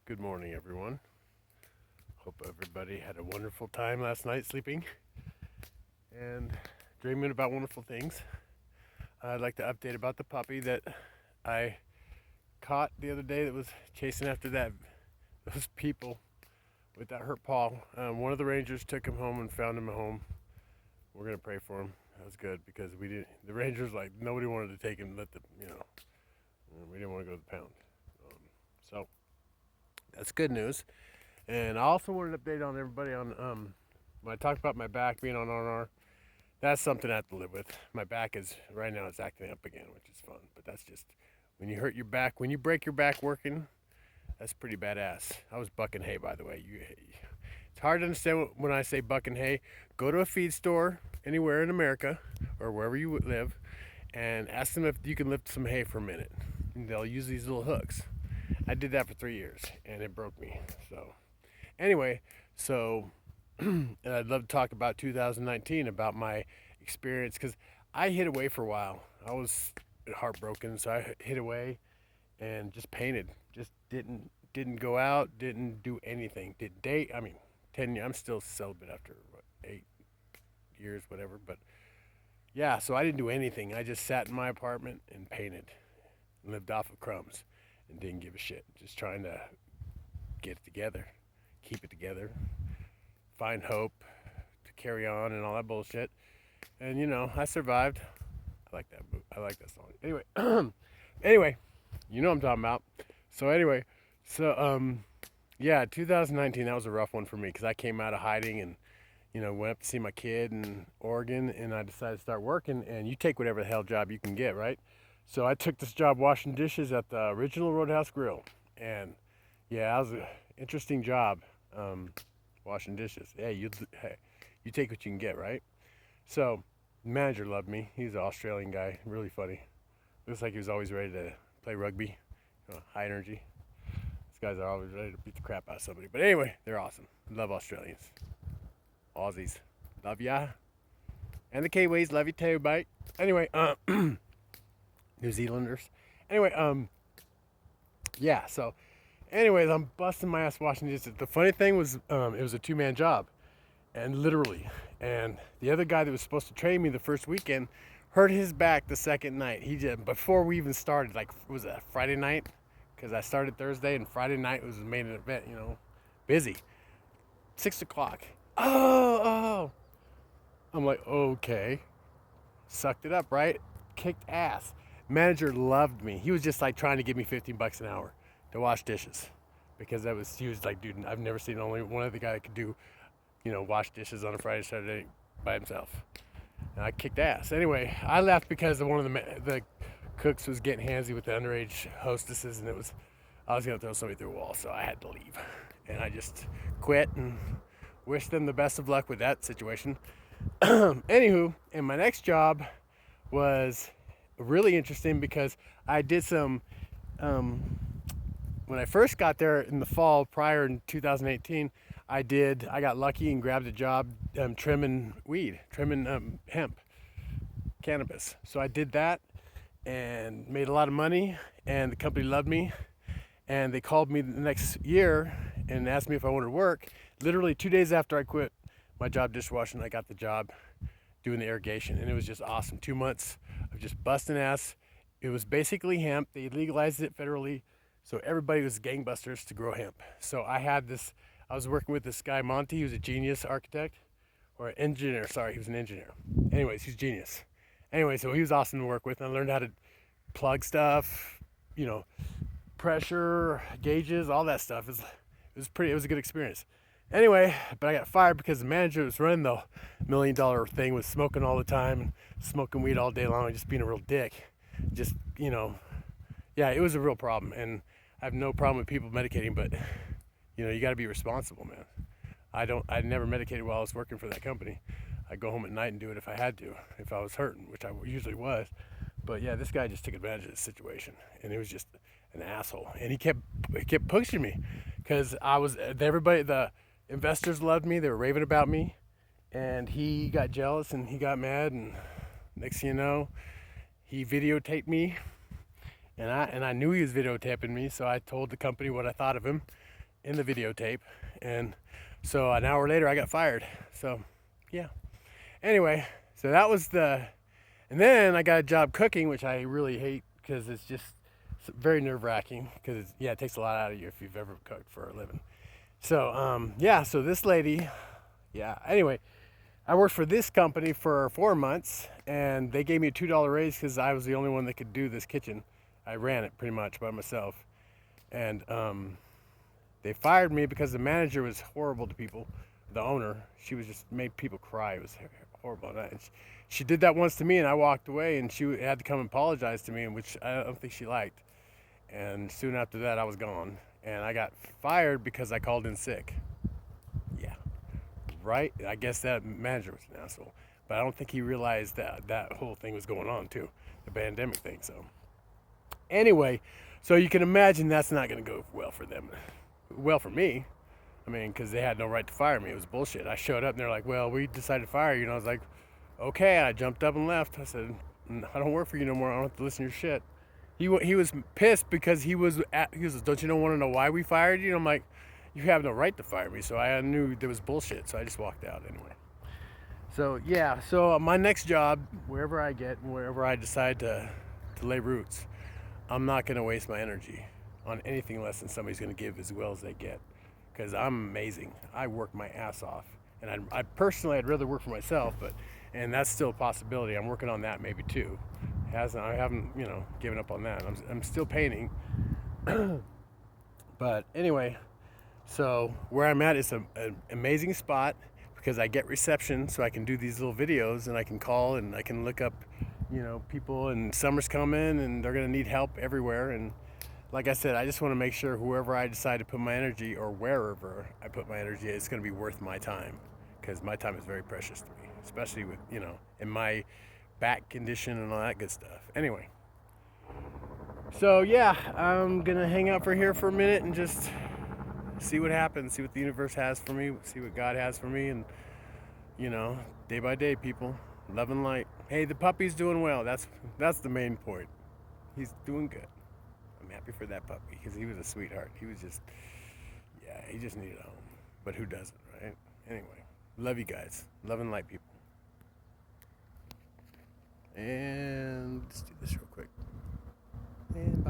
Good morning, everyone. Hope everybody had a wonderful time last night sleeping and dreaming about wonderful things. I'd like to update about the puppy that I caught the other day that was chasing after those people with that hurt paw. One of the rangers took him home and found him at home. We're gonna pray for him. That was good because we didn't. The rangers nobody wanted to take him. We didn't want to go to the pound. So that's good news. And I also wanted to update on everybody on when I talked about my back being on R&R. That's something I have to live with. My back is right now it's acting up again, which is fun. But that's just when you hurt your back, when you break your back working, that's pretty badass. I was bucking hay, by the way. It's hard to understand when I say bucking hay. Go to a feed store anywhere in America or wherever you live, and ask them if you can lift some hay for a minute. And they'll use these little hooks. I did that for 3 years, and it broke me. So anyway, so and I'd love to talk about 2019 about my experience because I hid away for a while. I was heartbroken, so I hid away and just painted. Just didn't go out, didn't do anything. Didn't date. I mean, 10 years. I'm still celibate after what, 8 years, whatever. But yeah, so I didn't do anything. I just sat in my apartment and painted, lived off of crumbs, and didn't give a shit. Just trying to get it together, keep it together, find hope to carry on and all that bullshit. And I survived. I like that. I like that song. Anyway, anyway, you know what I'm talking about. So anyway, yeah, 2019 that was a rough one for me because I came out of hiding and went up to see my kid in Oregon, and I decided to start working. And you take whatever the hell job you can get, right? So I took this job washing dishes at the original Roadhouse Grill, and yeah, that was an interesting job. Um, Washing dishes. Hey, you take what you can get, right? So, the manager loved me. He's an Australian guy, really funny. Looks like he was always ready to play rugby, high energy. These guys are always ready to beat the crap out of somebody. But anyway, they're awesome. Love Australians, Aussies, love ya, and the Kiwis love you too, mate. Anyway, New Zealanders. Anyway, yeah. So, anyways, I'm busting my ass washing dishes. The funny thing was, it was a two-man job, and literally. And the other guy that was supposed to train me the first weekend hurt his back the second night. He did before we even started. Like, was it Friday night? Because I started Thursday, and Friday night was the main event. Busy. 6 o'clock. Oh. I'm like, okay. Sucked it up, right? Kicked ass. Manager loved me. He was just like trying to give me 15 bucks an hour to wash dishes because he was like, dude, I've never seen only one other guy that could do wash dishes on a Friday, Saturday by himself. And I kicked ass. Anyway, I left because one of the cooks was getting handsy with the underage hostesses, and I was gonna throw somebody through a wall, so I had to leave. And I just quit and wish them the best of luck with that situation. Anywho, and my next job was really interesting because I did some when I first got there in the fall prior in 2018. I got lucky and grabbed a job trimming hemp, cannabis. So I did that and made a lot of money, and the company loved me, and they called me the next year and asked me if I wanted to work. Literally 2 days after I quit my job dishwashing, I got the job doing the irrigation, and it was just awesome. 2 months of just busting ass. It was basically hemp. They legalized it federally, so everybody was gangbusters to grow hemp. So I was working with this guy, Monty. He was a genius architect, or an engineer. Sorry, he was an engineer. Anyways, he's genius. Anyway, so he was awesome to work with. And I learned how to plug stuff, you know, pressure, gauges, all that stuff. It was a good experience. Anyway, but I got fired because the manager that was running the $1 million thing was smoking all the time and smoking weed all day long and just being a real dick. Just, yeah, it was a real problem. And I have no problem with people medicating, but you got to be responsible, man. I never medicated while I was working for that company. I'd go home at night and do it if I had to, if I was hurting, which I usually was. But yeah, this guy just took advantage of the situation, and it was just an asshole. And he kept pushing me because the investors loved me. They were raving about me, and he got jealous and he got mad. And next thing you know, he videotaped me, and I knew he was videotaping me. So I told the company what I thought of him. in the videotape. And so an hour later I got fired. So yeah. Anyway, so that was and then I got a job cooking, which I really hate because it's just very nerve-wracking because it takes a lot out of you if you've ever cooked for a living. So so this lady, anyway, I worked for this company for 4 months, and they gave me a $2 raise because I was the only one that could do this kitchen. I ran it pretty much by myself, and they fired me because the manager was horrible to people. The owner, she was just made people cry. It was horrible. And she did that once to me, and I walked away, and she had to come and apologize to me, which I don't think she liked. And soon after that, I was gone, and I got fired because I called in sick. Yeah, right. I guess that manager was an asshole, but I don't think he realized that whole thing was going on too, the pandemic thing. So anyway, so you can imagine that's not going to go well for them. Well, for me, I mean, because they had no right to fire me. It was bullshit. I showed up and they're like, well, we decided to fire you. And I was like, okay. I jumped up and left. I said, I don't work for you no more. I don't have to listen to your shit. He was pissed because he was, don't you want to know why we fired you? And I'm like, you have no right to fire me. So I knew there was bullshit. So I just walked out anyway. So yeah, so my next job, wherever I get and wherever I decide to lay roots, I'm not going to waste my energy on anything less than somebody's going to give as well as they get. Because I'm amazing. I work my ass off. And I personally, I'd rather work for myself, and that's still a possibility. I'm working on that maybe too. I haven't, given up on that. I'm still painting. But anyway, so where I'm at is an amazing spot because I get reception, so I can do these little videos and I can call and I can look up, people, and summer's coming and they're going to need help everywhere. And like I said, I just want to make sure whoever I decide to put my energy, or wherever I put my energy, it's going to be worth my time, because my time is very precious to me, especially with, in my back condition and all that good stuff. Anyway, so yeah, I'm going to hang out here for a minute and just see what happens, see what the universe has for me, see what God has for me, and, day by day, people, love and light. Hey, the puppy's doing well. That's the main point. He's doing good. I'm happy for that puppy because he was a sweetheart. He was just, he just needed a home. But who doesn't, right? Anyway, love you guys. Love and light, people. And let's do this real quick. And bye.